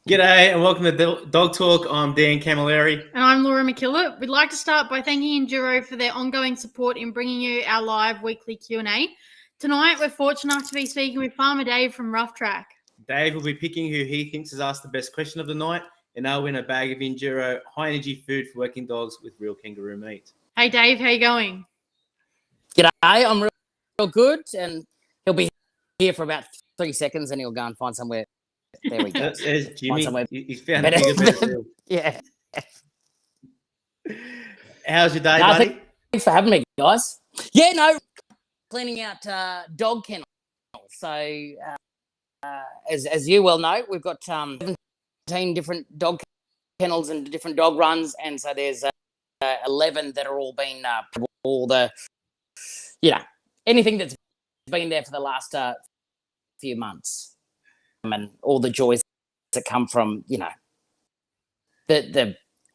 G'day and welcome to Dog Talk. I'm Dan Camilleri. And I'm Laura McKillop. We'd like to start by thanking Enduro for their ongoing support in bringing you our live weekly Q&A. Tonight, we're fortunate enough to be speaking with Farmer Dave from Rough Track. Dave will be picking who he thinks has asked the best question of the night, and they'll win a bag of Enduro high-energy food for working dogs with real kangaroo meat. Hey, Dave, how you going? G'day, I'm real good, and he'll be here for about 3 seconds, and he'll go and find somewhere. There we go. There's Jimmy. He's found better. a bigger field. Yeah. How's your day, buddy? Thanks for having me, guys. Yeah, no, cleaning out dog kennels. So, as you well know, we've got 17 different dog kennels and different dog runs, and so there's 11 that are all been all the, anything that's been there for the last few months. And all the joys that come from, the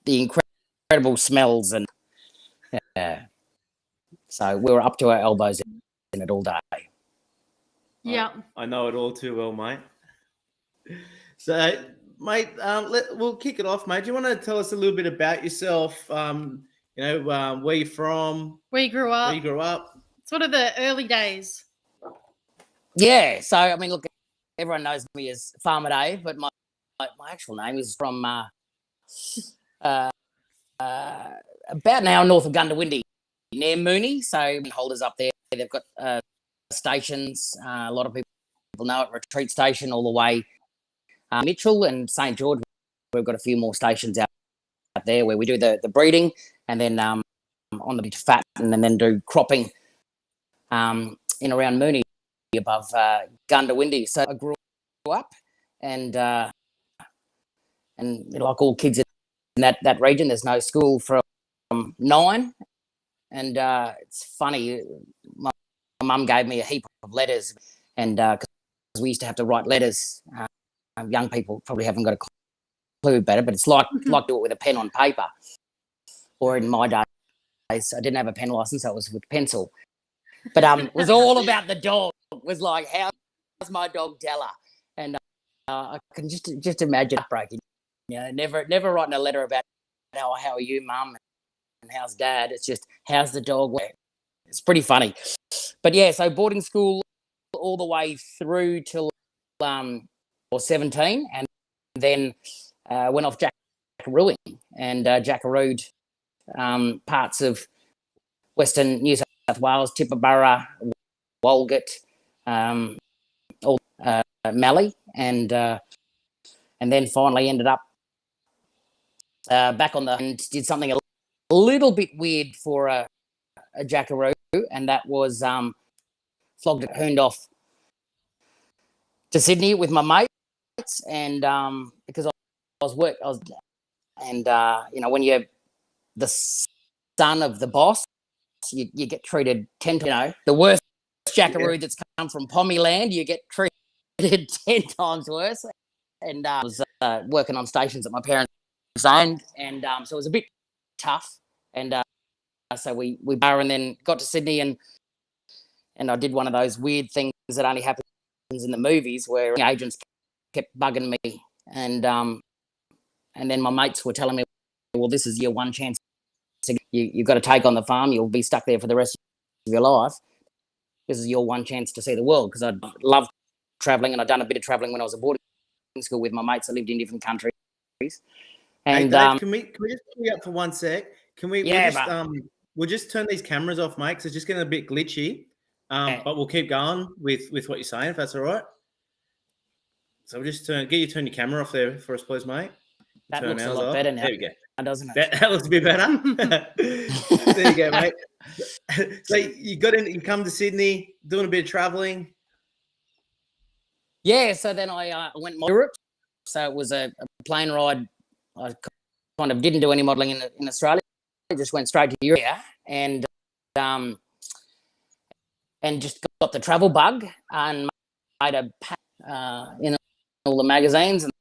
incredible smells, and so we were up to our elbows in it all day. Yeah, I know it all too well, mate. So, mate, we'll kick it off, mate. Do you want to tell us a little bit about yourself? Where you're from, where you grew up, sort of the early days. Yeah, so I mean, look. Everyone knows me as Farmer Dave, but my actual name is from about an hour north of Gundawindi, near Mooney. So holders up there, they've got stations. A lot of people know it, Retreat Station, all the way Mitchell and St George. We've got a few more stations out there where we do the breeding, and then on the fat, and then do cropping in around Mooney, above Gundawindi. So I grew up, and like all kids in that region, there's no school from 9, and it's funny. My mum gave me a heap of letters, and because we used to have to write letters. Young people probably haven't got a clue about it, but it's like do it with a pen on paper, or in my days, I didn't have a pen license, so it was with pencil. But it was all about the dog. It was like, how's my dog Della? And I can just imagine heartbreaking. Never writing a letter about how are you, Mum, and how's Dad. It's just, how's the dog? It's pretty funny. But yeah, so boarding school all the way through till 17, and then went off jackarooing and jackarooed parts of Western New South Wales, Tibooburra, Walgett, Mallee, and then finally ended up back on and did something a little bit weird for a jackaroo, and that was hooned off to Sydney with my mates, and because when you're the son of the boss, you get treated 10 times, the worst jackaroo that's come from Pommy land, you get treated 10 times worse. And I was working on stations that my parents owned, and so it was a bit tough. And so we and then got to Sydney, and I did one of those weird things that only happens in the movies, where agents kept bugging me, and then my mates were telling me, well, this is your one chance. You've got to take on the farm. You'll be stuck there for the rest of your life. This is your one chance to see the world, because I love travelling, and I'd done a bit of travelling when I was at boarding school with my mates that lived in different countries. And hey, Dave, can we just pull you up for 1 sec? Can we? Yeah, we'll just turn these cameras off, mate, because it's just getting a bit glitchy. But we'll keep going with what you're saying, if that's all right. So we'll just turn your camera off there for us, please, mate. That looks a lot better now. There we go. Doesn't it? That looks a bit better. There you go, mate. So you come to Sydney, doing a bit of travelling. Yeah, so then I went to Europe. So it was a plane ride. I kind of didn't do any modelling in Australia. I just went straight to Europe, and just got the travel bug, and made a pack in all the magazines and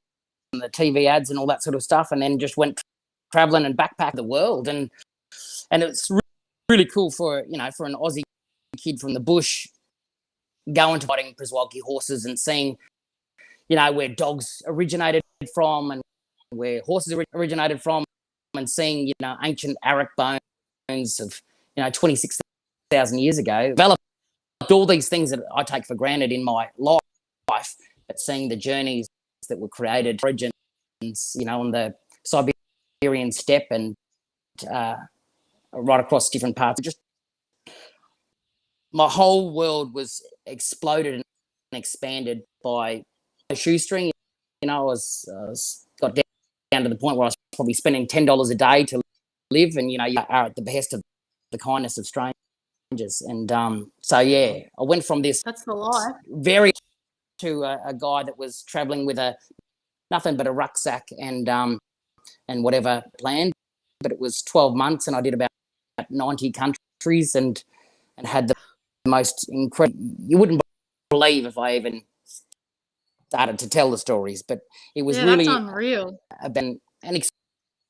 the TV ads and all that sort of stuff, and then just went traveling and backpack the world, and it's really cool for an Aussie kid from the bush going to riding Priswalki horses and seeing where dogs originated from and where horses originated from, and seeing, ancient Arak bones of, 26,000 years ago, developed all these things that I take for granted in my life, but seeing the journeys that were created, origins, on the Siberian steppe and right across different parts. Just my whole world was exploded and expanded by shoestring. I was got down to the point where I was probably spending $10 a day to live, and you are at the behest of the kindness of strangers. And so I went from this. That's the life. Very to a guy that was traveling with nothing but a rucksack and whatever planned. But it was 12 months, and I did about 90 countries, and had the most incredible. You wouldn't believe if I even started to tell the stories, but it was really that's unreal. And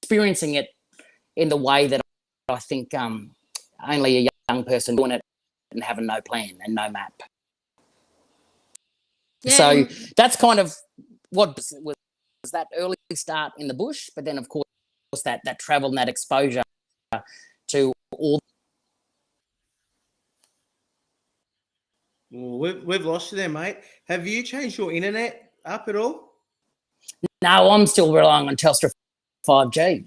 experiencing it in the way that I think only a young person doing it and having no plan and no map. Yeah. So that's kind of what was that early start in the bush, but then of course that travel and that exposure to all. Well, we've lost you there, mate. Have you changed your internet up at all? No, I'm still relying on Telstra 5G.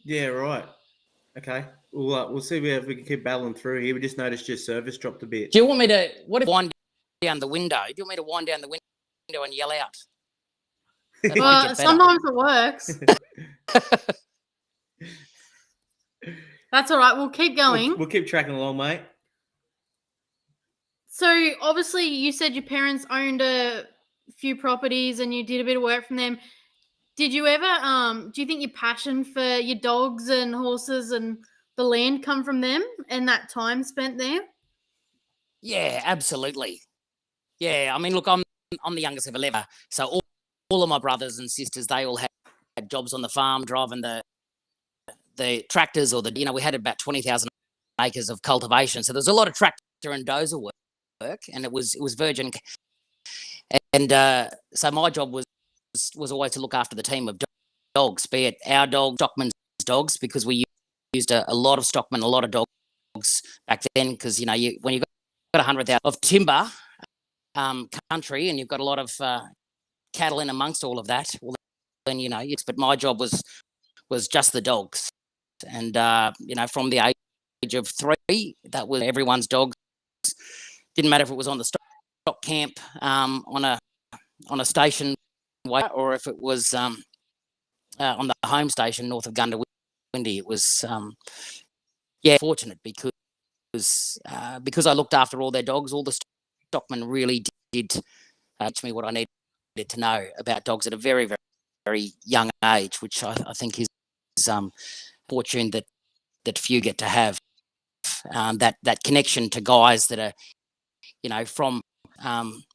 Yeah, right. Okay. We'll see if we can keep battling through here. We just noticed your service dropped a bit. Do you want me to wind down the window? Do you want me to wind down the window and yell out? Well, sometimes it works. That's all right. We'll keep going. We'll keep tracking along, mate. So obviously you said your parents owned a few properties and you did a bit of work from them. Did you ever, do you think your passion for your dogs and horses and the land come from them and that time spent there? Yeah, absolutely. Yeah, I mean, look, I'm the youngest of 11, so all of my brothers and sisters, they all had jobs on the farm, driving the tractors or we had about 20,000 acres of cultivation, so there's a lot of tractor and dozer work, and it was virgin, and so my job was always to look after the team of dogs, be it our dog, stockman's dogs, because we used a lot of stockmen, a lot of dogs back then, because when you've got 100,000 of timber country and you've got a lot of cattle in amongst all of that, well, then but my job was just the dogs, and from the age of 3, that was everyone's dogs. Didn't matter if it was on the stock camp, on a station way, or if it was on the home station north of Gundawindi. It was fortunate because I looked after all their dogs. All the stockmen really did teach me what I needed to know about dogs at a very, very, very young age, which I think is fortune that few get to have. That connection to guys that are from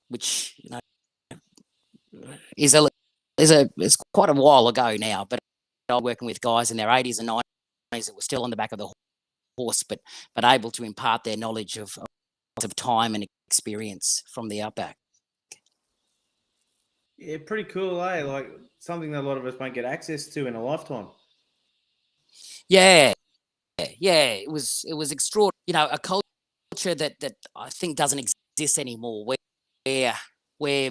which is quite a while ago now, but I was working with guys in their 80s and 90s that were still on the back of the horse, but able to impart their knowledge of time and experience from the outback. Yeah, pretty cool, eh? Like something that a lot of us won't get access to in a lifetime. Yeah, it was extraordinary. A culture that I think doesn't exist anymore, where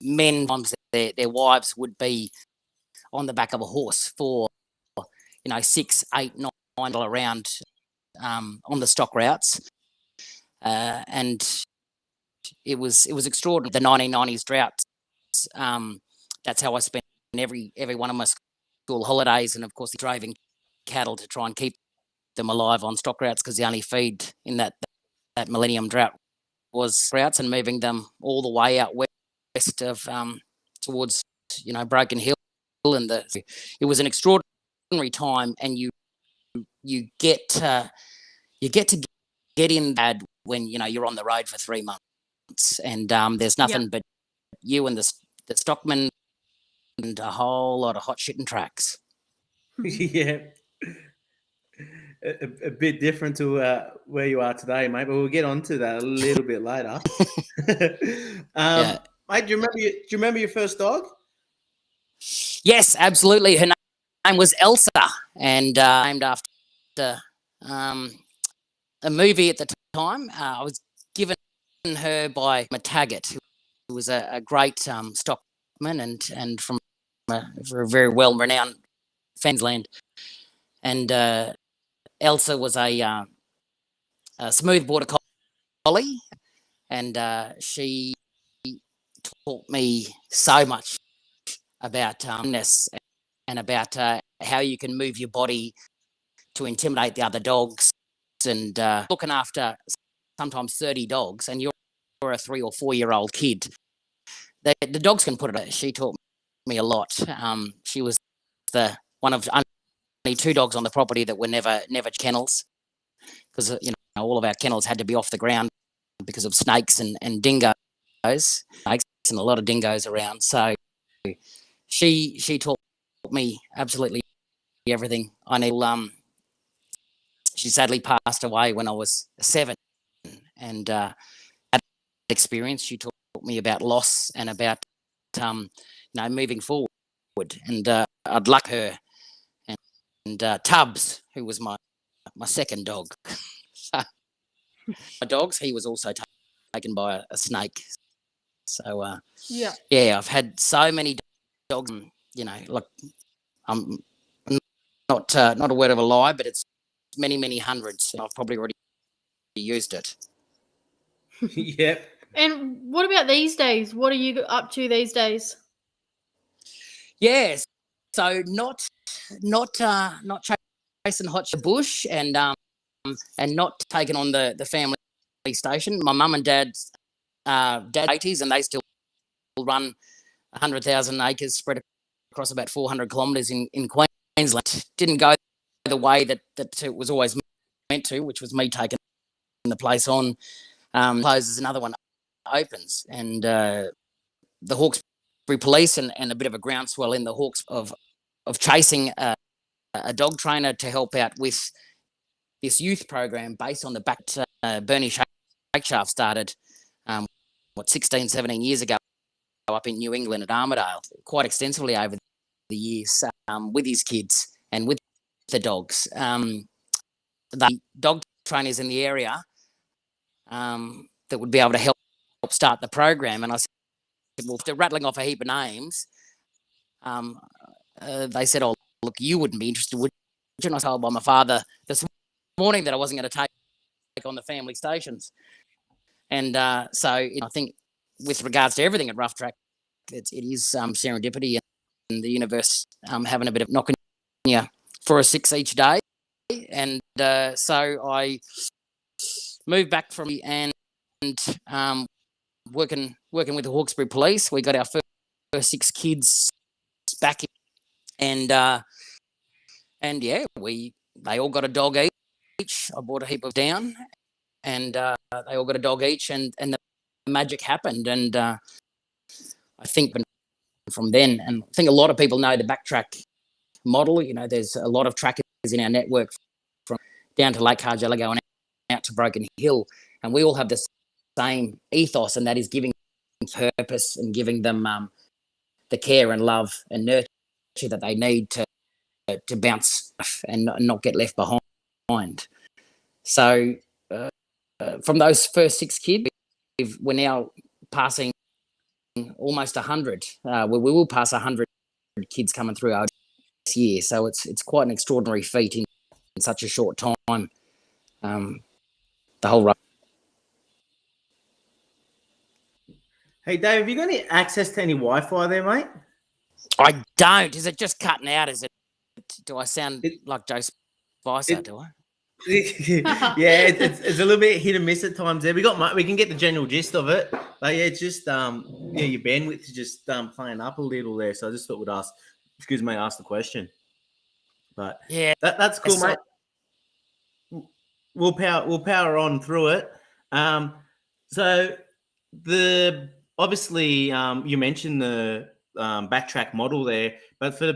men, sometimes their wives would be on the back of a horse for 6, 8, 9 around on the stock routes, and it was extraordinary. The 1990s droughts. That's how I spent every one of my school holidays, and of course driving cattle to try and keep them alive on stock routes, because the only feed in that millennium drought was routes, and moving them all the way out west of towards Broken Hill, and it was an extraordinary time, and you get to get in bad when you're on the road for 3 months, and there's nothing but you and the stockman and a whole lot of hot shitting tracks. Yeah. A bit different to where you are today, mate, but we'll get onto that a little bit later. Mate, do you remember your first dog? Yes, absolutely. Her name was Elsa, and named after a movie at the time. I was given her by Taggart, who was a great stockman and from a very well renowned Fansland. And Elsa was a smooth border collie, and she taught me so much about this and about how you can move your body to intimidate the other dogs, and looking after sometimes 30 dogs, and you're a 3 or 4 year old kid. The dogs can put it. She taught me a lot. She was the one of only 2 dogs on the property that were never kennels, because all of our kennels had to be off the ground because of snakes and dingoes, snakes and a lot of dingoes around. So she taught me absolutely everything I need. She sadly passed away when I was 7, and that experience, she taught me about loss and about moving forward. And I'd like her and Tubbs, who was my second dog. My dogs, he was also taken by a snake. So yeah, I've had so many dogs. Like I'm not a word of a lie, but it's many hundreds, and I've probably already used it. Yep. And what about these days? What are you up to these days? Yes, so not chasing hot bush, and not taking on the family station. My mum and dad's 80s, and they still run 100,000 acres spread across about 400 kilometres in Queensland. Didn't go the way that it was always meant to, which was me taking the place on. Closes, another one opens, and the Hawkesbury Police and a bit of a groundswell in the Hawks of chasing a dog trainer to help out with this youth program based on the back Bernie Shakeshaft started 16, 17 years ago up in New England at Armidale, quite extensively over the years, with his kids and with the dogs. The dog trainers in the area that would be able to help start the program. And I said, well, they're rattling off a heap of names. They said, oh, look, you wouldn't be interested, would you? And I told by my father this morning that I wasn't going to take on the family stations. And so I think with regards to everything at Rough Track, it is serendipity and the universe having a bit of knocking you for a 6 each day. And so I moved back from and working with the Hawkesbury Police. We got our first 6 kids back in, and yeah, they all got a dog each. I bought a heap of down, and they all got a dog each, and the magic happened. And I think from then, and I think a lot of people know the Backtrack model. There's a lot of trackers in our network from down to Lake Cargelligo and out to Broken Hill, and we all have the same ethos, and that is giving purpose and giving them the care and love and nurture that they need to bounce and not get left behind. So from those first 6 kids, we're now passing almost 100. We will pass 100 kids coming through our this year. So it's quite an extraordinary feat in such a short time. The whole road. Hey, Dave, have you got any access to any Wi-Fi there, mate? I don't. Is it just cutting out? Do I sound like Joe Spicer? Do I? Yeah, it's a little bit hit and miss at times there. We can get the general gist of it, but yeah, it's just your bandwidth is just playing up a little there. So I just thought we'd ask the question. But yeah, that's cool, mate. We'll power on through it. So obviously you mentioned the Backtrack model there, but for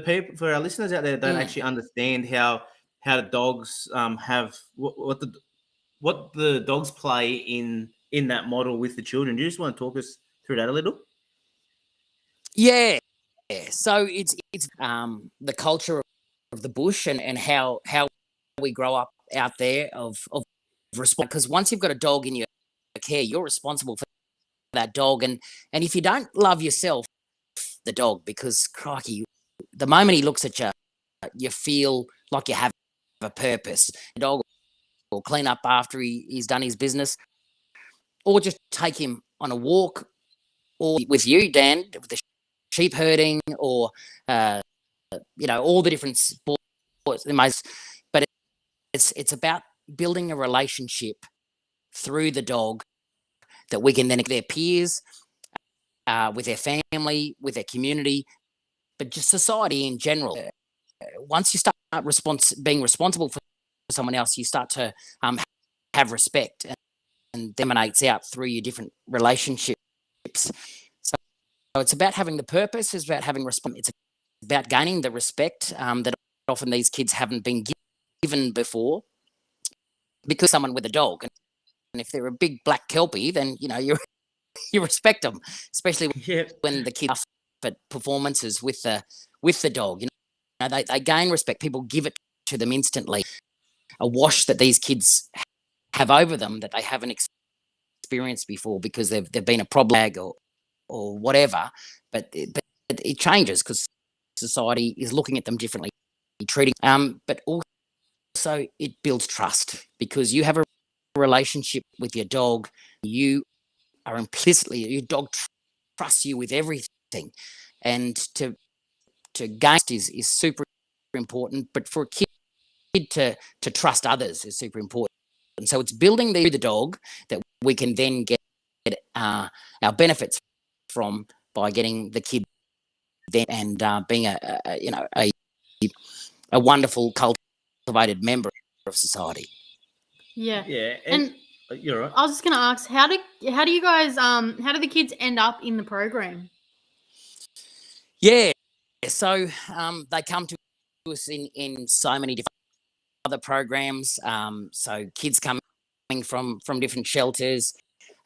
our listeners out there that don't actually understand how the dogs have what the dogs play in that model with the children. Do you just want to talk us through that a little? Yeah. So it's the culture of the bush and how we grow up out there of response. Because once you've got a dog in your care, you're responsible for that dog. And if you don't love yourself, the dog, because crikey, the moment he looks at you, you feel like you have a purpose. The dog will clean up after he's done his business, or just take him on a walk, or with you, Dan, with the sheep herding, or all the different sports. But it's about building a relationship through the dog that we can then their peers, with their family, with their community, but just society in general. Once you start being responsible for someone else, you start to have respect, and emanates out through your different relationships. So it's about having the purpose, it's about having it's about gaining the respect that often these kids haven't been given before, because someone with a dog, and if they're a big black kelpie, then you respect them, especially when the kids at performances with the dog. They gain respect. People give it to them instantly. A wash that these kids have over them that they haven't experienced before, because they've been a problem or whatever. But it changes because society is looking at them differently, treating. But also it builds trust, because you have a relationship with your dog. You are implicitly, your dog trusts you with everything, and to gain is super important. But for a kid to trust others is super important. And so it's building the dog that we can then get our benefits from, by getting the kid then, and being a wonderful cultivated member of society. Yeah. Yeah, And you're right. I was just going to ask, how do you guys how do the kids end up in the program? Yeah. So they come to us in so many different other programs. So kids coming from different shelters.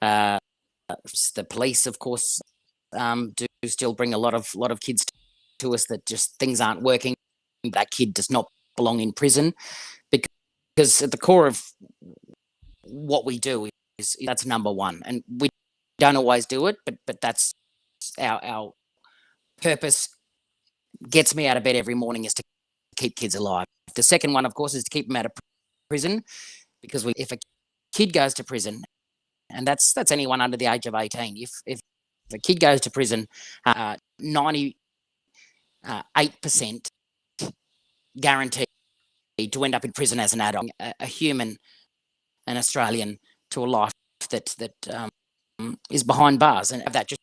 The police, of course, do still bring a lot of kids to us that just things aren't working. That kid does not belong in prison, because at the core of what we do is that's number one, and we don't always do it, but that's our purpose. Gets me out of bed every morning is to keep kids alive. The second one, of course, is to keep them out of prison, because if a kid goes to prison, and that's anyone under the age of 18, if a kid goes to prison, 98% guaranteed to end up in prison as an adult, a human, an Australian, to a life that is behind bars, and that just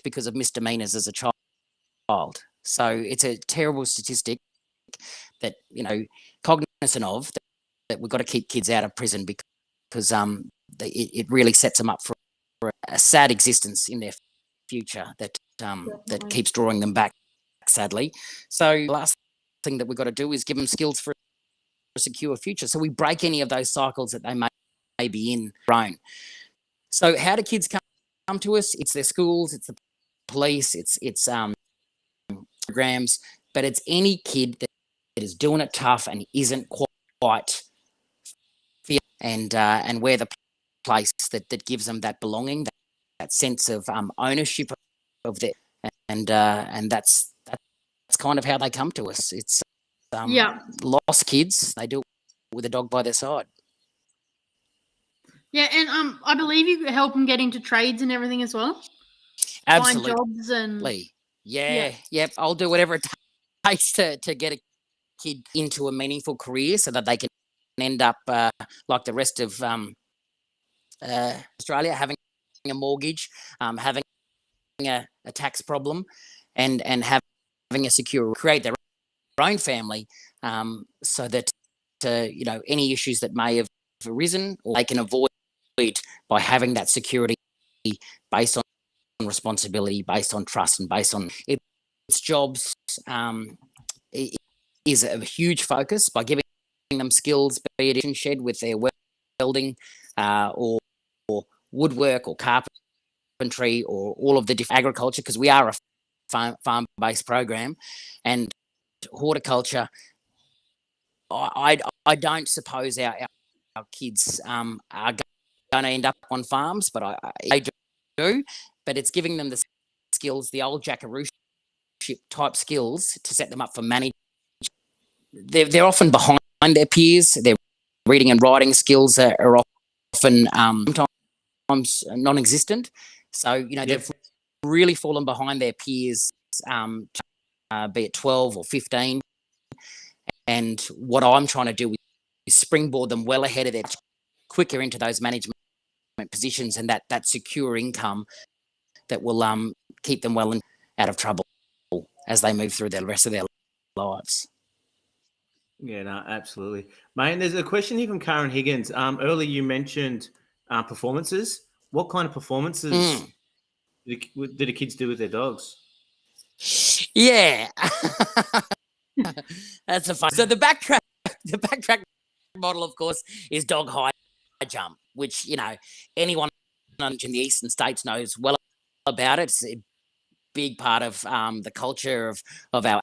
because of misdemeanors as a child. So it's a terrible statistic that cognizant of, that we've got to keep kids out of prison, because it really sets them up for a sad existence in their future that keeps drawing them back, sadly. So the last thing that we've got to do is give them skills for a secure future, so we break any of those cycles that they may be in their own. So how do kids come to us? It's their schools, it's the police, it's programs, but it's any kid that is doing it tough and isn't quite feeling, and we're the place that gives them that belonging, that sense of ownership of their, and that's kind of how they come to us. It's lost kids, they do it with a dog by their side. Yeah, and I believe you help them get into trades and everything as well. Absolutely. Find jobs and Yep. I'll do whatever it takes to get a kid into a meaningful career, so that they can end up like the rest of Australia, having a mortgage, having a tax problem, and having a secure, create their own family, so that any issues that may have arisen, or they can avoid by having that security based on responsibility, based on trust, and based on its jobs. It is a huge focus, by giving them skills, be it in shed with their welding, or woodwork, or carpentry, or all of the different agriculture, because we are a farm-based program, and horticulture. I don't suppose our kids are going to end up on farms, but they do. But it's giving them the skills, the old jackaroo type skills, to set them up for management. They're often behind their peers. Their reading and writing skills are often sometimes non-existent. So they've really fallen behind their peers, be it 12 or 15. And what I'm trying to do is springboard them well ahead of their quicker into those management positions, and that secure income that will keep them well and out of trouble as they move through the rest of their lives. Yeah, no, absolutely. Mate, there's a question here from Karen Higgins. Earlier you mentioned performances. What kind of performances did the kids do with their dogs? Yeah. That's a fun. So the backtrack model, of course, is dog high jump, which anyone in the eastern states knows well about it. It's a big part of the culture of our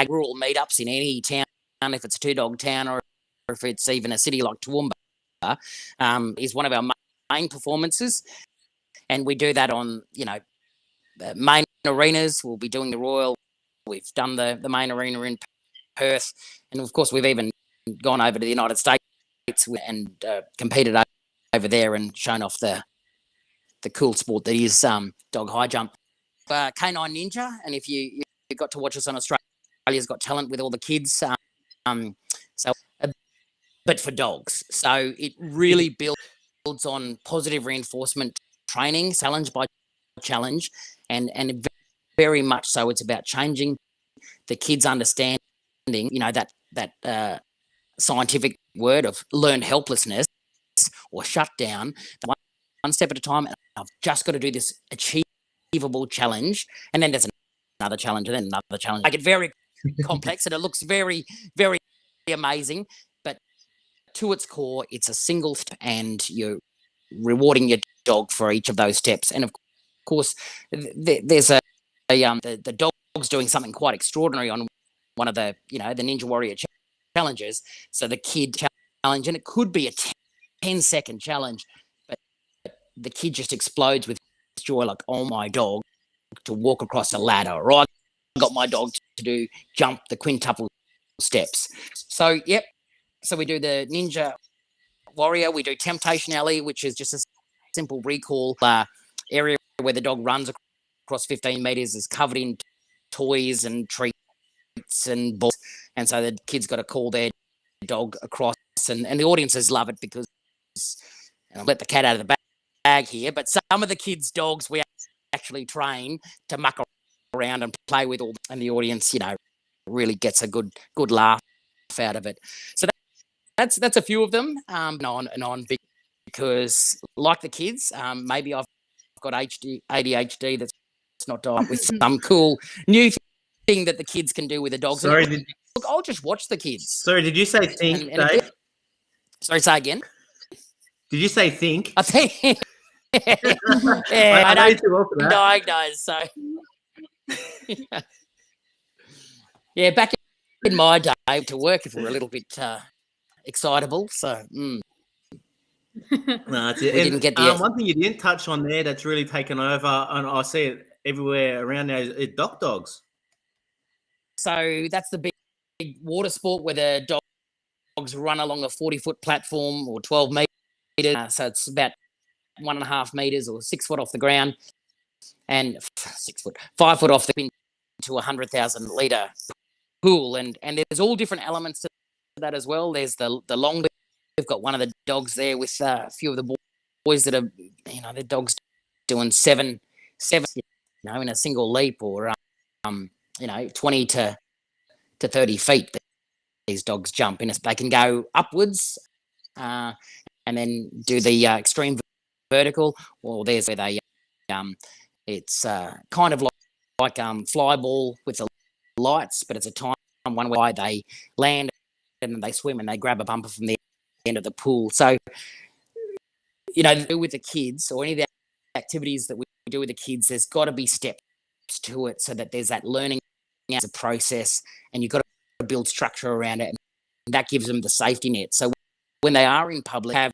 rural meetups in any town, if it's a 2-dog town or if it's even a city like Toowoomba, is one of our main performances, and we do that on main arenas. We'll be doing the Royal. We've done the main arena in Perth, and of course we've even gone over to the United States and competed over there and shown off the cool sport that is dog high jump. Canine Ninja, and if you got to watch us on Australia's Got Talent with all the kids, but for dogs. So it really builds on positive reinforcement training, challenge by challenge, and very much so it's about changing the kids' understanding, that scientific word of learned helplessness or shutdown, one step at a time. And I've just got to do this achievable challenge, and then there's another challenge, and then another challenge. Make it very complex, and it looks very, very amazing. But to its core, it's a single step, and you're rewarding your dog for each of those steps. And of course, there's the dog's doing something quite extraordinary on one of the the Ninja Warrior challenges. So the kid challenge, and it could be a 10-second challenge, but the kid just explodes with joy, like, oh, my dog to walk across a ladder, or I got my dog to jump the quintuple steps. So so we do the Ninja Warrior. We do Temptation Alley, which is just a simple recall area where the dog runs across 15 meters, is covered in toys and treats and balls, and so the kids got to call their dog across, and the audiences love it because, and I'll let the cat out of the bag here, but some of the kids' dogs we actually train to muck around and play with, and the audience really gets a good laugh out of it. So that's a few of them, on and on, because like the kids, maybe I've got ADHD that's not died with some cool new thing that the kids can do with the dogs. Sorry, look, I'll just watch the kids. Sorry, did you say think, Dave? Sorry, say again. Did you say think? I think. I don't too well for that. Diagnose. So, yeah, back in my day, to work if we're a little bit excitable. So, No, we didn't get the one thing you didn't touch on there that's really taken over, and I see it everywhere around now, is dogs. So that's the big water sport where the dogs run along a 40-foot platform or 12 meters. So it's about 1.5 meters or 6 foot off the ground, and 5 foot off the into 100,000 litre pool. And there's all different elements to that as well. There's the long. We've got one of the dogs there with a few of the boys that are, their dogs doing seven, in a single leap, or 20 to 30 feet. These dogs jump in. They can go upwards, and then do the extreme vertical. Well, there's where they, it's kind of like fly ball with the lights, but it's a time one where they land and then they swim and they grab a bumper from the end of the pool. So, with the kids, or any of the activities that we do with the kids, there's got to be steps to it so that there's that learning as a process, and you've got to build structure around it. And that gives them the safety net. So when they are in public, have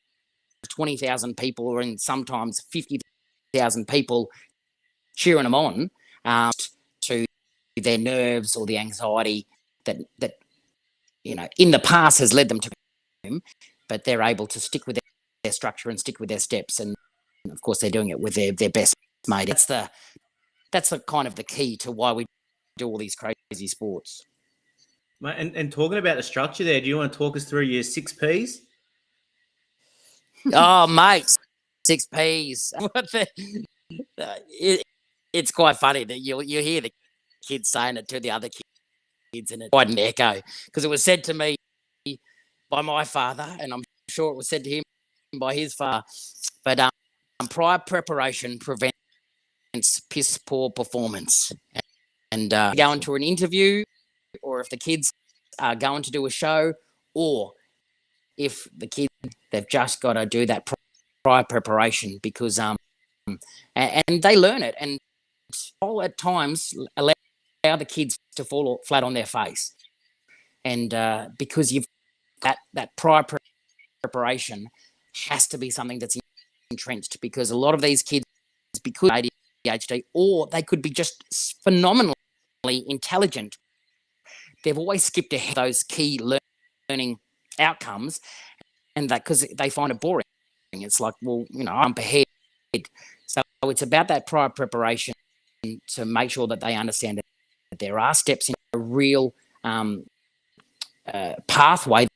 20,000 people or in sometimes 50,000 people cheering them on to their nerves or the anxiety that in the past has led them to them, but they're able to stick with their structure and stick with their steps. And of course, they're doing it with their best mate. That's the kind of the key to why we do all these crazy sports. Mate, and talking about the structure there, do you want to talk us through your 6 Ps? Oh, mate, 6 Ps. It's quite funny that you hear the kids saying it to the other kids, and it's quite an echo, because it was said to me by my father, and I'm sure it was said to him by his father. But prior preparation prevents piss poor performance. And going to an interview, or if the kids are going to do a show, or if the kids, they've just got to do that prior preparation, because and they learn it, and all at times allow the kids to fall flat on their face, and because you've that prior preparation has to be something that's entrenched, because a lot of these kids, because ADHD, or they could be just phenomenally intelligent, they've always skipped ahead of those key learning outcomes, and that because they find it boring. It's like, well, I'm ahead. So it's about that prior preparation to make sure that they understand that there are steps in a real pathway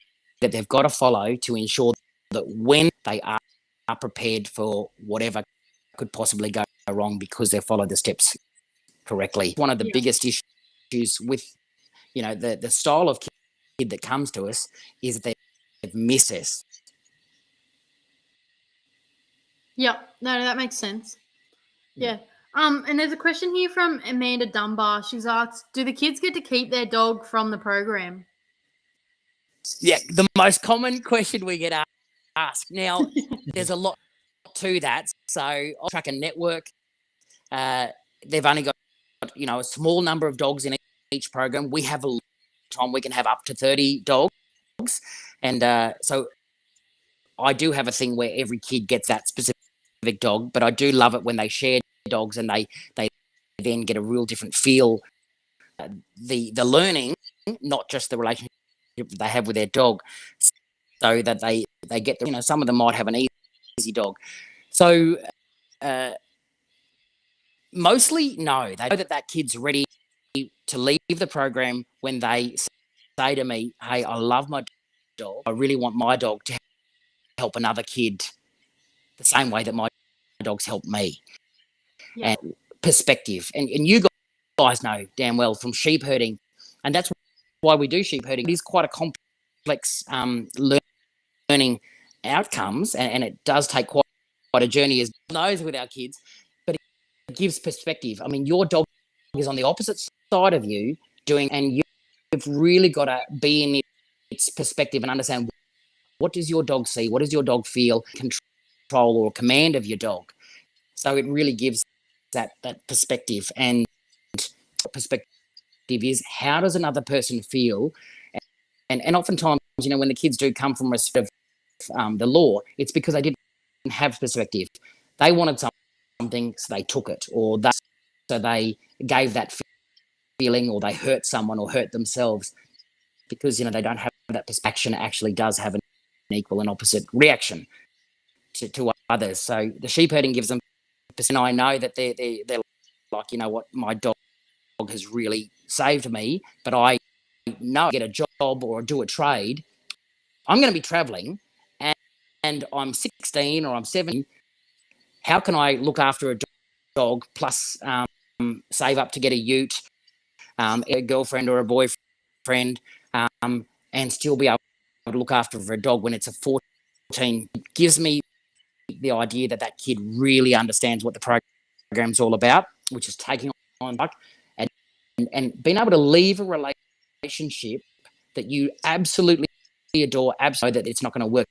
that they've got to follow to ensure that when they are prepared for whatever could possibly go wrong, because they follow the steps correctly. One of the biggest issues with the style of kid that comes to us is that they miss us. Yeah, no, that makes sense. Yeah. And there's a question here from Amanda Dunbar. She's asked, do the kids get to keep their dog from the program? Yeah, the most common question we get asked. Now, there's a lot to that. So I'll track a network. They've only got a small number of dogs in each program. We have a time we can have up to 30 dogs, and so I do have a thing where every kid gets that specific dog, but I do love it when they share dogs and they then get a real different feel. The learning, not just the relationship they have with their dog, so that they get some of them might have an easy dog. So mostly no, they know that kid's ready to leave the program when they say to me, hey, I love my dog, I really want my dog to help another kid the same way that my dogs help me. Yeah. And perspective, and you guys know damn well from sheep herding, and that's why we do sheep herding. It is quite a complex learning outcomes, and it does take quite a journey as knows with our kids, but it gives perspective. I mean, your dog is on the opposite side of you and you've really got to be in its perspective and understand, what does your dog see, what does your dog feel, control or command of your dog. So it really gives that perspective, and perspective is, how does another person feel? And oftentimes, when the kids do come from respect of the law, it's because they didn't have perspective. They wanted something, so they took it, or so they gave that feeling, or they hurt someone or hurt themselves, because they don't have that perspective. Actually does have an equal and opposite reaction to others. So the sheep herding gives them, and I know that they're like, what, my dog has really saved me, but I know I get a job or do a trade, I'm going to be traveling, and I'm 16 or I'm 17. How can I look after a dog plus save up to get a ute, a girlfriend or a boyfriend, and still be able to look after a dog when it's a 14? It gives me the idea that kid really understands what the program's all about, which is taking on and being able to leave a relationship that you absolutely adore, absolutely, that it's not going to work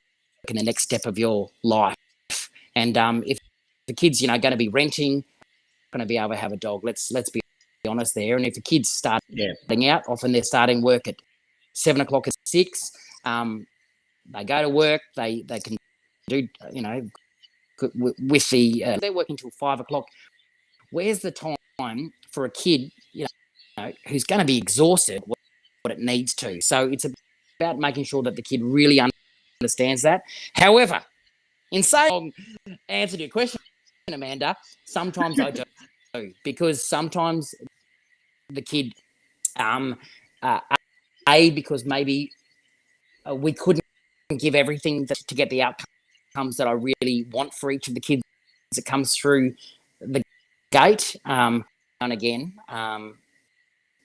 in the next step of your life. And if the kid's going to be renting, going to be able to have a dog, let's be honest there. And if a kid's starting Yeah. out, often they're starting work at 7 o'clock at 6. They go to work. They can do, you know, with the they're working till 5 o'clock. Where's the time for a kid, you know, who's going to be exhausted what it needs to? So it's about making sure that the kid really understands that. However, in saying answer to your question, Amanda, sometimes I do, because sometimes the kid, because maybe we couldn't give everything to get the outcomes that I really want for each of the kids that comes through the gate. And again,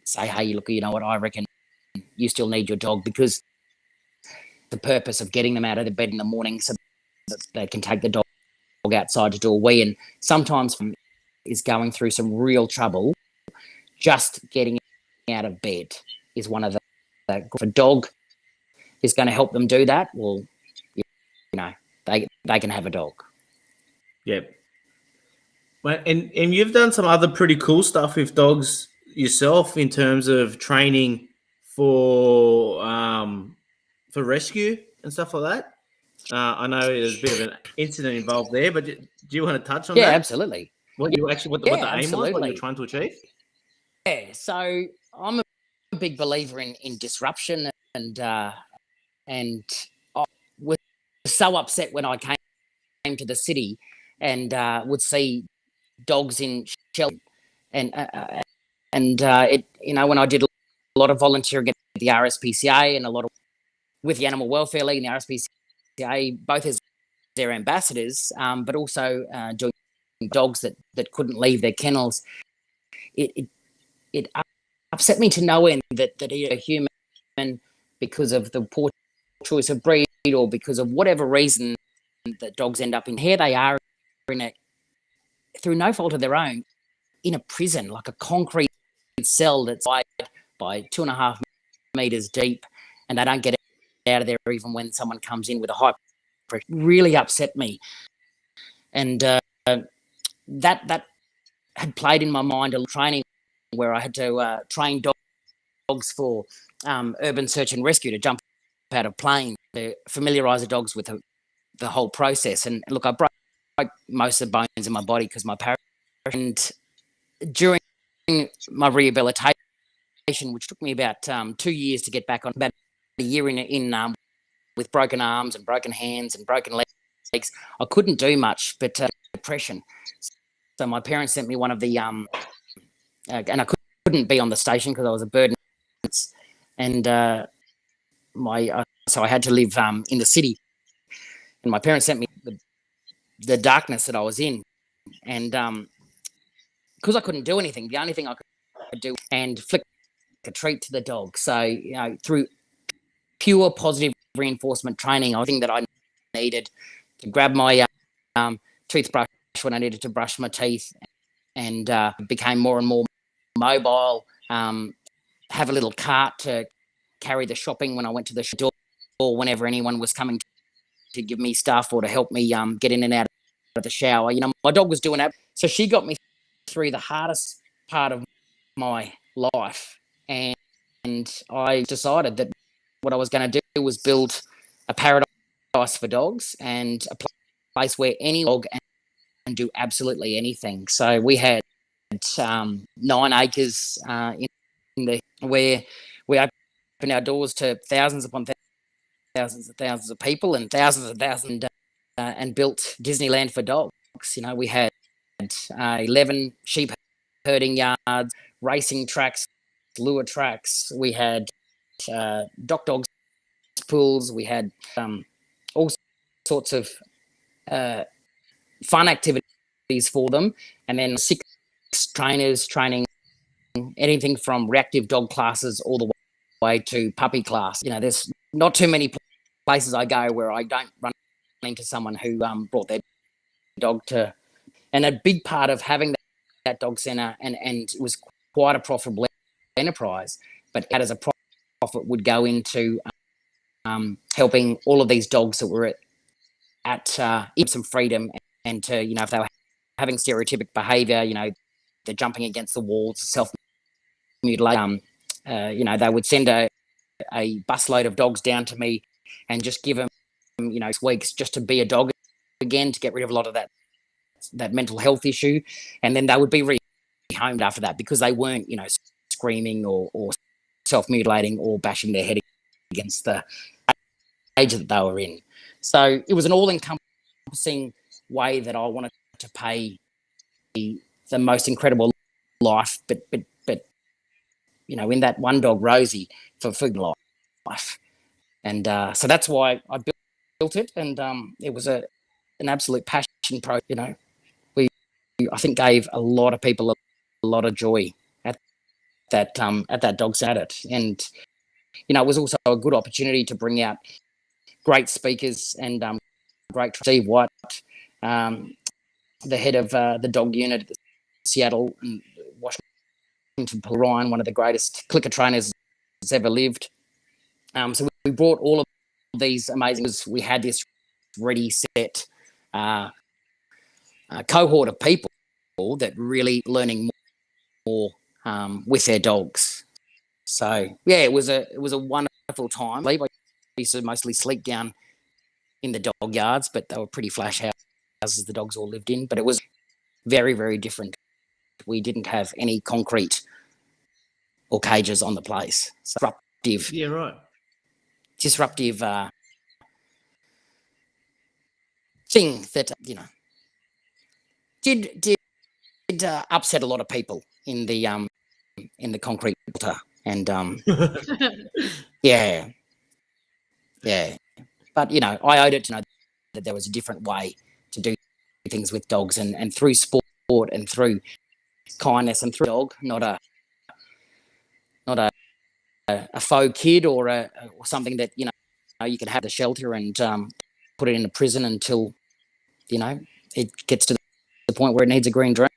say, hey, look, you know what, I reckon you still need your dog, because the purpose of getting them out of the bed in the morning so that they can take the dog outside to do a wee, and sometimes is going through some real trouble just getting out of bed is one of the if a dog is going to help them do that, well, you know, they can have a dog. Yep. Well, and you've done some other pretty cool stuff with dogs yourself in terms of training for rescue and stuff like that. I know there's a bit of an incident involved there, but do you want to touch on that? Yeah, absolutely. What you actually, what the aim was, what you absolutely. were trying to achieve? Yeah, so I'm a big believer in disruption, and I was so upset when I came to the city and would see dogs in shelter, and it, you know, when I did a lot of volunteering at the RSPCA and a lot of with the Animal Welfare League and the RSPCA, both as their ambassadors, but also doing dogs that couldn't leave their kennels. It upset me to no end that a human, because of the poor choice of breed or because of whatever reason, that dogs end up in. Here they are through no fault of their own, in a prison, like a concrete cell that's wide by 2.5 meters deep, and they don't get out of there even when someone comes in with a high pressure. Really upset me, and that had played in my mind a training where I had to train dogs for urban search and rescue, to jump out of plane, to familiarise the dogs with the whole process. And look, I broke most of the bones in my body because my parachute. And during my rehabilitation, which took me about 2 years to get back on, about a year in with broken arms and broken hands and broken legs, I couldn't do much but depression. So my parents sent me one of the and I couldn't be on the station because I was a burden, and so I had to live in the city, and my parents sent me the darkness that I was in, and because I couldn't do anything, the only thing I could do and flick a treat to the dog. So, you know, through pure positive reinforcement training, I think that I needed to grab my toothbrush when I needed to brush my teeth, and became more and more mobile, have a little cart to carry the shopping when I went to the store, or whenever anyone was coming to give me stuff or to help me get in and out of the shower. You know, my dog was doing that. So she got me through the hardest part of my life. And I decided that what I was going to do was build a paradise for dogs, and a place where any dog can do absolutely anything. So we had 9 acres where we opened our doors to thousands upon thousands of people and thousands and built Disneyland for dogs. You know, we had 11 sheep herding yards, racing tracks, lure tracks. We had dogs pools. We had all sorts of fun activities for them, and then 6 trainers training anything from reactive dog classes all the way to puppy class. You know, there's not too many places I go where I don't run into someone who brought their dog to. And a big part of having that dog centre, and it was quite a profitable enterprise, but that as a profit would go into helping all of these dogs that were at some freedom, and to, you know, if they were having stereotypic behaviour, you know, they're jumping against the walls, self mutilation. They would send a busload of dogs down to me and just give them, weeks just to be a dog again, to get rid of a lot of that mental health issue. And then they would be rehomed after that because they weren't, screaming or self-mutilating or bashing their head against the age that they were in. So it was an all-encompassing way that I wanted to pay the most incredible life, but in that one dog, Rosie, for food life. And so that's why I built it. And it was an absolute passion project. We, I think, gave a lot of people a lot of joy at that dog Saturday. And, it was also a good opportunity to bring out great speakers and great Steve White, the head of the dog unit at the Seattle and Washington, Ryan, one of the greatest clicker trainers that's ever lived. So we brought all of these amazing. We had this ready set cohort of people that really learning more with their dogs. So yeah, it was a wonderful time. I used to mostly sleep down in the dog yards, but they were pretty flash houses the dogs all lived in. But it was very, very different. We didn't have any concrete or cages on the place. So disruptive. Yeah, right. Disruptive thing that did upset a lot of people in the concrete water. And yeah. But I owed it to know that there was a different way to do things with dogs, and through sport and through kindness and through dog, not a faux kid or something that you can have the shelter and put it in a prison until it gets to the point where it needs a green drain.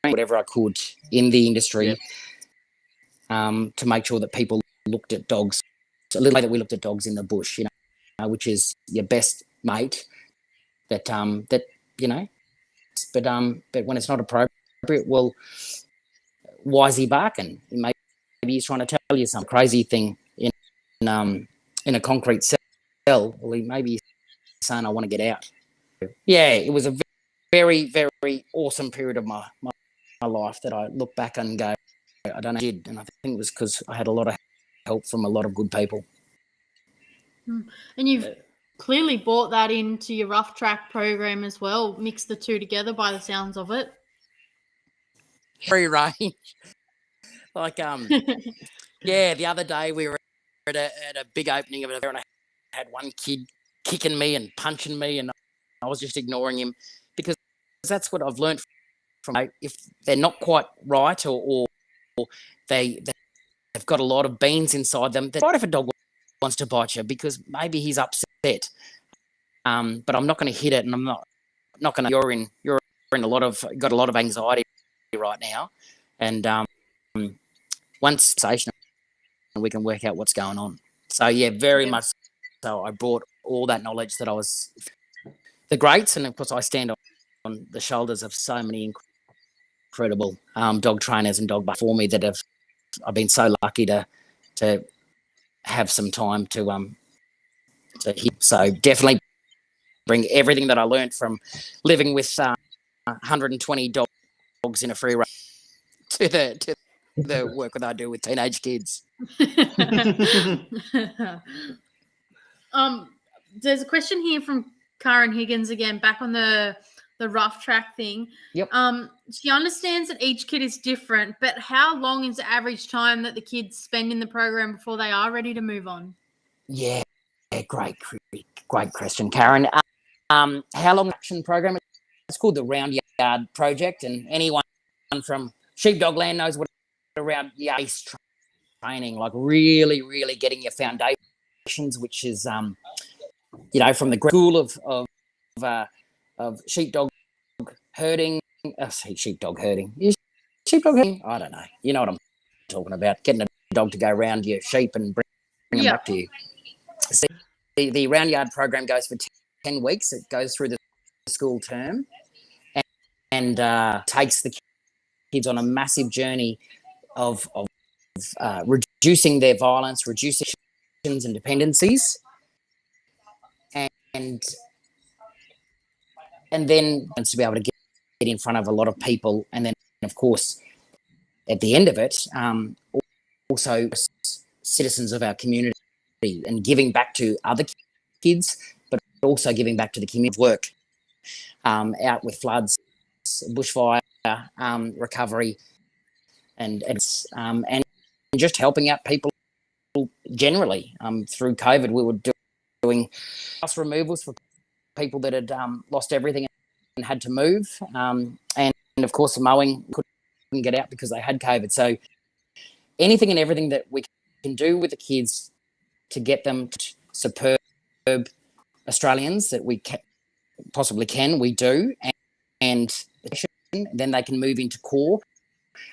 Whatever I could in the industry, to make sure that people looked at dogs a little way that we looked at dogs in the bush, which is your best mate. But but when it's not appropriate, well, why is he barking? Maybe he's trying to tell you some crazy thing in a concrete cell. Well, maybe he's saying, "I want to get out." Yeah, it was a very, very awesome period of my life that I look back and go, I don't know, and I think it was because I had a lot of help from a lot of good people. And you've clearly brought that into your Rough Track program as well, mixed the two together by the sounds of it. Free range. Like, the other day we were at a big opening of it, and I had one kid kicking me and punching me, and I was just ignoring him because that's what I've learned from. If they're not quite right or they've got a lot of beans inside them, they're right if a dog wants to bite you because maybe he's upset. But I'm not going to hit it, and I'm not going to. You're in got a lot of anxiety right now, and once station we can work out what's going on. So yeah, very much so. I brought all that knowledge that I was the greats, and of course I stand on the shoulders of so many incredible dog trainers and dog before me that I've been so lucky to have some time to hear. So definitely bring everything that I learned from living with 120 dogs in a free range to the work that I do with teenage kids. There's a question here from Karen Higgins again, back on the Rough Track thing. Yep. She understands that each kid is different, but how long is the average time that the kids spend in the program before they are ready to move on? Yeah, great question, Karen. How long action program? It's called the Round Yard Project, and anyone from Sheepdog Land knows what a round yard training, like really, really getting your foundations, which is from the school of sheepdog herding. Sheepdog herding. Is sheepdog herding? I don't know. You know what I'm talking about. Getting a dog to go around your sheep and bring them back to you. So the Round Yard program goes for 10 weeks. It goes through the school term and takes the kids on a massive journey of reducing their violence, reducing and dependencies, and then to be able to get in front of a lot of people, and then of course at the end of it, also citizens of our community and giving back to other kids, but also giving back to the community work out with floods, bushfire recovery, and just helping out people generally. Through COVID, we were doing house removals for people that had lost everything and had to move, and of course mowing couldn't get out because they had COVID. So anything and everything that we can do with the kids to get them to superb Australians that we possibly can, we do, and then they can move into core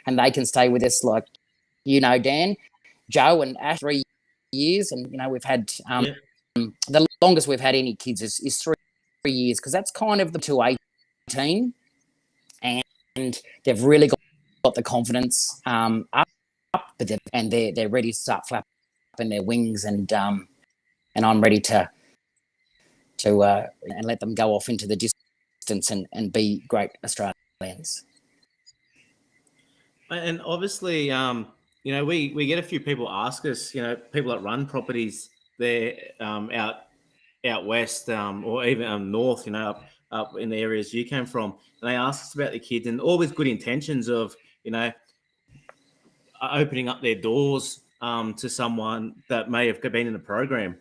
and they can stay with us, like, Dan, Joe and Ash, 3 years, and we've had the longest we've had any kids is 3 years, because that's kind of the to 18, and they've really got the confidence up, but they're ready to start flapping their wings, and I'm ready to and let them go off into the distance and be great Australians. And obviously, we get a few people ask us, people that run properties there out west, or even north, up in the areas you came from, and they ask us about the kids, and all with good intentions of, opening up their doors to someone that may have been in the program.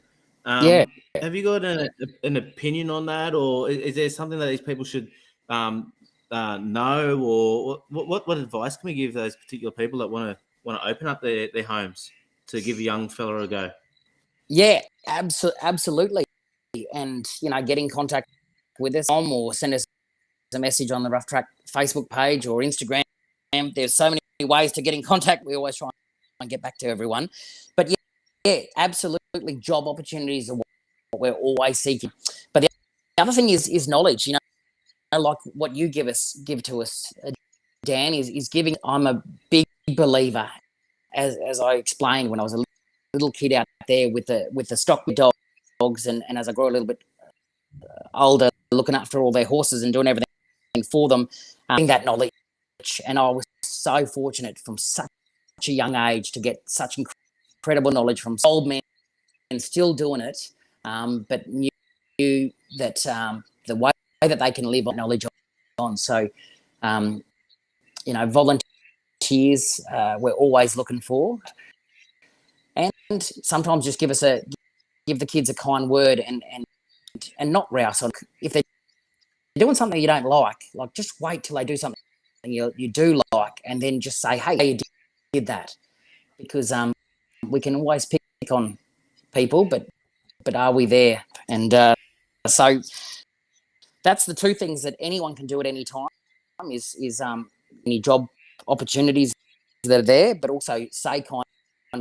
Have you got an opinion on that, or is there something that these people should know, or what advice can we give those particular people that want to open up their homes to give a young fella a go? Yeah, absolutely. And, get in contact with us or send us a message on the Rough Track Facebook page or Instagram. There's so many ways to get in contact. We always try and get back to everyone. But yeah, absolutely, job opportunities are what we're always seeking. But the other thing is knowledge, like what you give to us, Dan, is giving. I'm a big believer, as I explained when I was a little kid out there with the stock dogs, and as I grow a little bit older, looking after all their horses and doing everything for them, that knowledge. And I was so fortunate from such a young age to get such incredible knowledge from old men, and still doing it, but knew that the way that they can live on knowledge on. So, volunteers we're always looking for, and sometimes just give the kids a kind word, and not rouse on if they're doing something you don't like just wait till they do something you do like, and then just say, hey, you did that, because we can always pick on people, but are we there? And so that's the two things that anyone can do at any time is any job opportunities that are there, but also say kind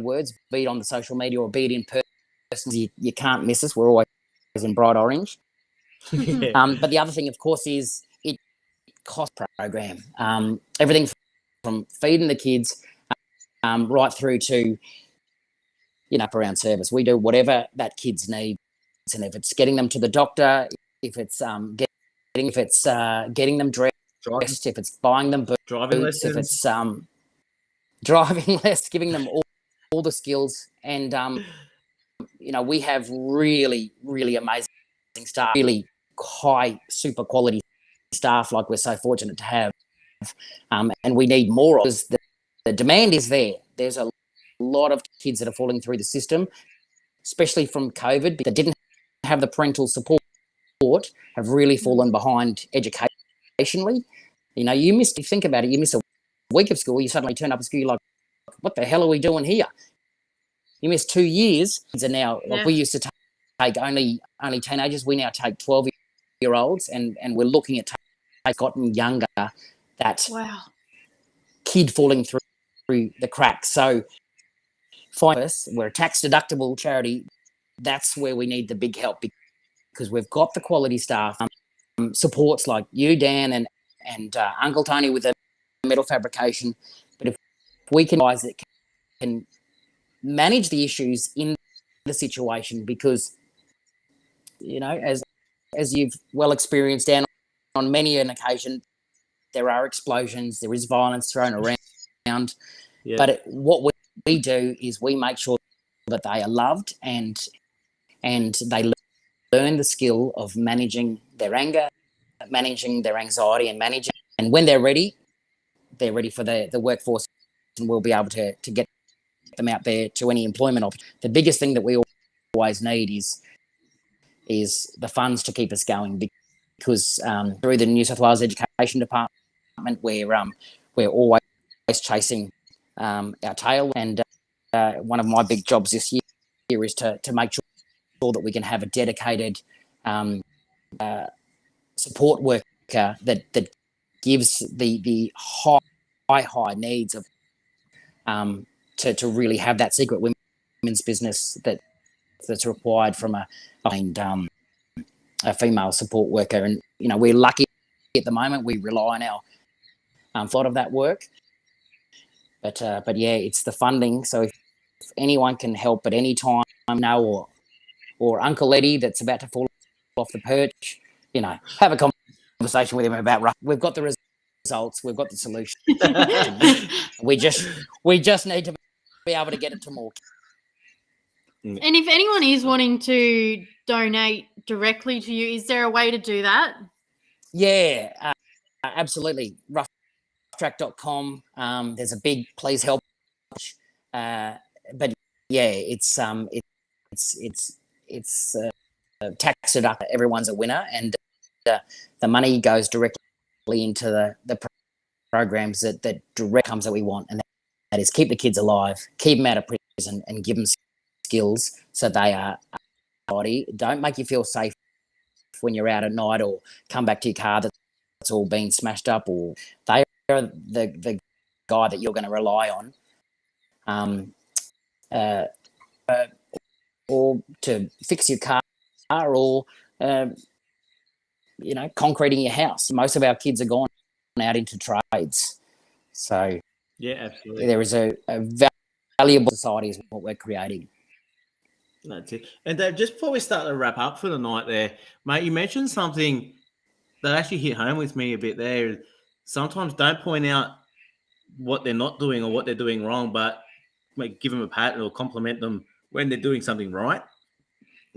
words, be it on the social media or be it in person. You can't miss us. We're always in bright orange. Yeah. But the other thing, of course, is it cost program. Everything from feeding the kids right through to around service. We do whatever that kids needs, and if it's getting them to the doctor, if it's getting them dressed, if it's buying them boots, Driving lessons. if it's driving less, giving them all the skills, and we have really, really amazing staff, really high, super quality staff, like we're so fortunate to have, and we need more of, because the demand is there. There's a lot of kids that are falling through the system, especially from COVID, that didn't have the parental support, have really fallen behind educationally. You think about it, you miss a week of school, you suddenly turn up at school, you're like, what the hell are we doing here? You miss 2 years. Kids are now, like, we used to take only teenagers, we now take 12-year-olds, and we're looking at gotten younger, that kid falling through the cracks. So find us, we're a tax deductible charity. That's where we need the big help, because we've got the quality staff, supports like you, Dan, and Uncle Tony with the metal fabrication. But if we can guys that can manage the issues in the situation, because, you know, as you've well experienced, Dan, on many an occasion, there are explosions, there is violence thrown around. Yeah. But what we do is we make sure that they are loved and they learn the skill of managing their anger, managing their anxiety, and when they're ready for the workforce, and we'll be able to get them out there to any employment option. The biggest thing that we always need is the funds to keep us going, because through the New South Wales Education Department, we're always chasing our tail, and one of my big jobs this year is to make sure that we can have a dedicated support worker that gives the high needs of to really have that secret women's business that's required from a female support worker. And, you know, we're lucky at the moment. We rely on our a lot of that work. But yeah, it's the funding. So if anyone can help at any time now, or Uncle Eddie that's about to fall off the perch, you know, have a conversation with him about, we've got the results, we've got the solution. we just need to be able to get it to more. And if anyone is wanting to donate directly to you, is there a way to do that? Yeah, absolutely. Roughtrack.com. There's a big please help. But yeah, it's tax deduct. Everyone's a winner, and the money goes directly into the programs that direct comes that we want, and that is keep the kids alive, keep them out of prison, and give them skills so they are body. Don't make you feel safe when you're out at night, or come back to your car that's all been smashed up, or they are the guy that you're going to rely on, or to fix your car, or you know, concreting your house. Most of our kids are gone out into trades, so yeah, absolutely. there is a valuable society is what we're creating. That's it. And Dave, just before we start to wrap up for the night there, mate, you mentioned something that actually hit home with me a bit there. Sometimes don't point out what they're not doing or what they're doing wrong, but give them a pat or compliment them when they're doing something right.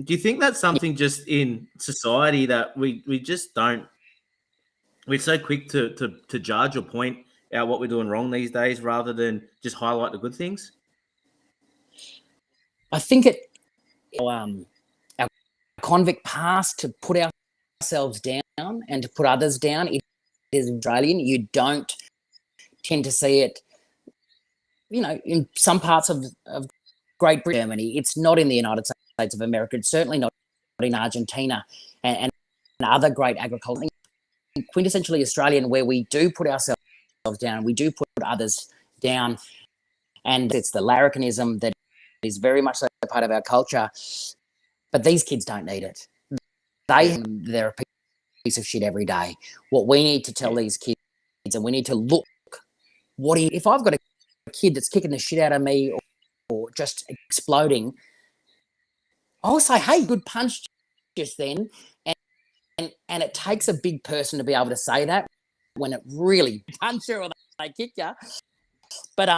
Do you think that's something just in society that we just don't, we're so quick to judge or point out what we're doing wrong these days rather than just highlight the good things? I think our convict past, to put ourselves down and to put others down, it is Australian. You don't tend to see it, you know, in some parts of Great Britain, Germany. It's not in the United States of America. It's certainly not in Argentina and other great agriculture. Quintessentially Australian, where we do put ourselves down, we do put others down, and it's the larrikinism that is very much so a part of our culture. But these kids don't need it. They're a piece of shit every day. What we need to tell these kids, and we need to look, if I've got a kid that's kicking the shit out of me or just exploding, I'll say, hey, good punch just then. And it takes a big person to be able to say that when it really punch you or they kick you. But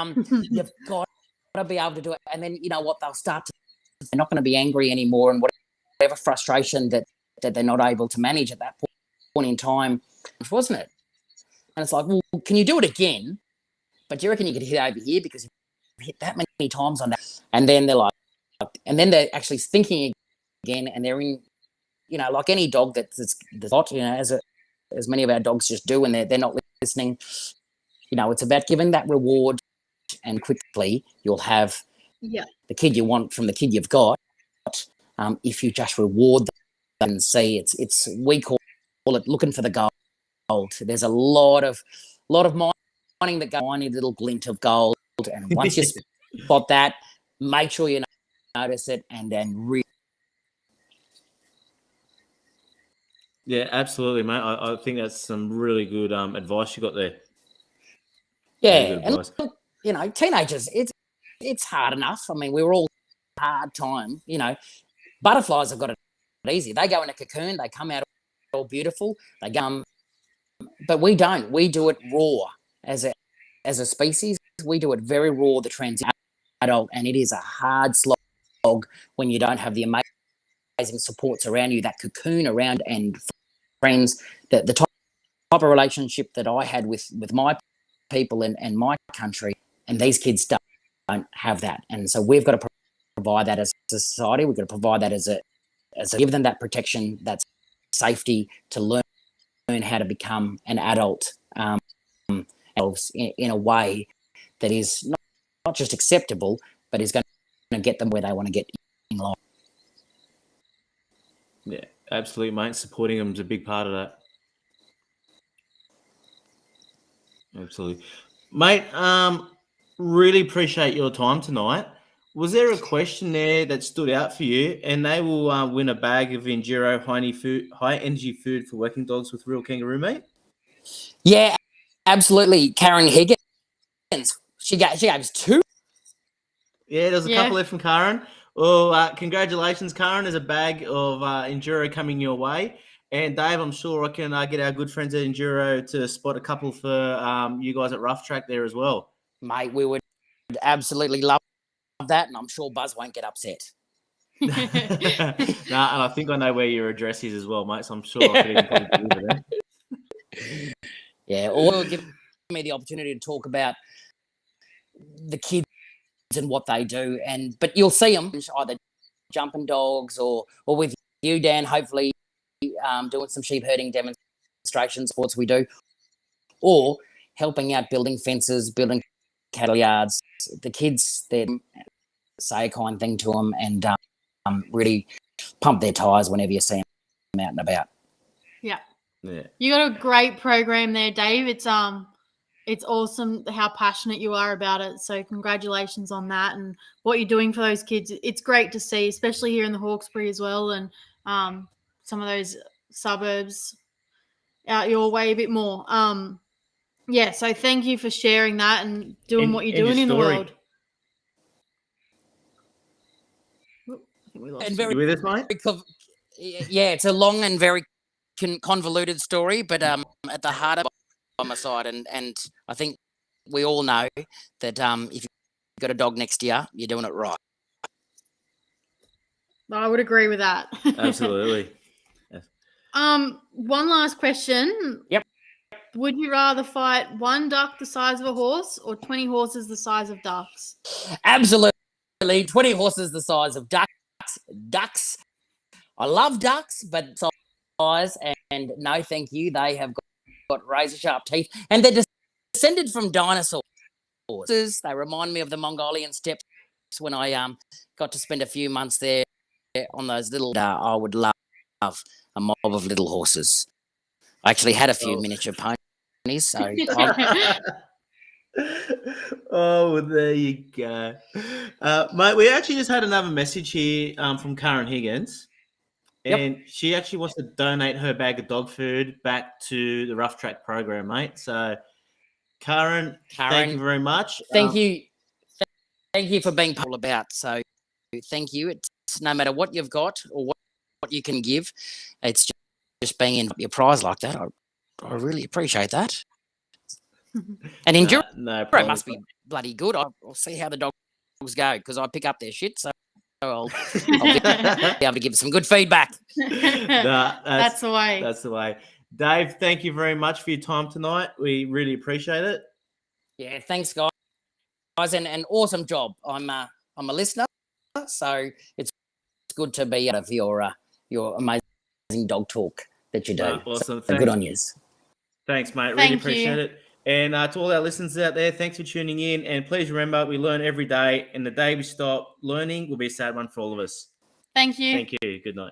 you've got to be able to do it. And then, you know what, they'll start to, they're not going to be angry anymore, and whatever frustration that they're not able to manage at that point in time, wasn't it? And it's like, well, can you do it again? But do you reckon you could hit over here because you've hit that many times on that? And then they're like, and then they're actually thinking again, and they're in, you know, like any dog that's hot, you know, as many of our dogs just do, and they're not listening. You know, it's about giving that reward, and quickly you'll have the kid you want from the kid you've got. If you just reward them and see, it's we call it looking for the gold. There's a lot of mining that go on, a little glint of gold, and once you spot that, make sure you notice it, and then really. Yeah, absolutely, mate. I think that's some really good advice you got there. Yeah, and look, you know, teenagers, it's hard enough. I mean, we were all hard time, you know. Butterflies have got it easy. They go in a cocoon, they come out all beautiful. They go, but we don't. We do it raw as a species. We do it very raw. The transition adult, and it is a hard slog when you don't have the amazing supports around you, that cocoon around, and friends. The type of relationship that I had with my people and my country, and these kids don't have that, and so we've got to provide that as a society. We've got to provide that as a give them that protection, that safety to learn how to become an adult in a way that is not just acceptable, but is going to get them where they want to get in life. Yeah, absolutely, mate. Supporting them is a big part of that. Absolutely. Mate, really appreciate your time tonight. Was there a question there that stood out for you? And they will win a bag of Enduro high energy food for working dogs with real kangaroo meat? Yeah, absolutely. Karen Higgins. She gave us 2. Yeah, there's a couple left from Karen. Well, congratulations, Karen. There's a bag of Enduro coming your way. And Dave, I'm sure I can get our good friends at Enduro to spot a couple for you guys at Rough Track there as well. Mate, we would absolutely love that, and I'm sure Buzz won't get upset. And I think I know where your address is as well, mate, so I'm sure I could even probably deliver there. Yeah, or give me the opportunity to talk about the kids and what they do, but you'll see them either jumping dogs or with you, Dan, hopefully doing some sheep herding demonstrations, sports we do, or helping out building fences, building cattle yards. The kids, they say a kind thing to them and really pump their tyres whenever you see them out and about. Yeah. Yeah. You got a great program there, Dave. It's awesome how passionate you are about it. So congratulations on that and what you're doing for those kids. It's great to see, especially here in the Hawkesbury as well, and some of those suburbs out your way a bit more. Yeah, so thank you for sharing that and doing what you're doing in the world. I think we lost And you. You with us, mate? Yeah, it's a long and very convoluted story, but at the heart of it, on my side, and I think we all know that if you've got a dog next to you, you're doing it right. I would agree with that. Absolutely. Yes. One last question. Yep. Would you rather fight one duck the size of a horse or 20 horses the size of ducks? Absolutely. 20 horses the size of ducks. I love ducks, but size, and no thank you. They have got razor sharp teeth, and they're descended from dinosaurs. They remind me of the Mongolian steppes when I got to spend a few months there on those little. I would love a mob of little horses. I actually had a few miniature ponies, so oh, there you go. Mate, we actually just had another message here from Karen Higgins. And she actually wants to donate her bag of dog food back to the Rough Track program, mate. So, Karen, thank you very much. Thank you. Thank you for being all about. So, thank you. It's no matter what you've got or what you can give, it's just being in your prize like that. I really appreciate that. And Enduro no must be bloody good. I'll see how the dogs go because I pick up their shit. So I'll be able to give some good feedback. That's the way. That's the way. Dave, thank you very much for your time tonight. We really appreciate it. Yeah, thanks, guys, and awesome job. I'm a listener, so it's good to be out of your amazing dog talk that you do. Awesome. So good on you. Thanks, mate. Thank really appreciate you. it. And to all our listeners out there, thanks for tuning in. And please remember, we learn every day. And the day we stop learning will be a sad one for all of us. Thank you. Thank you. Good night.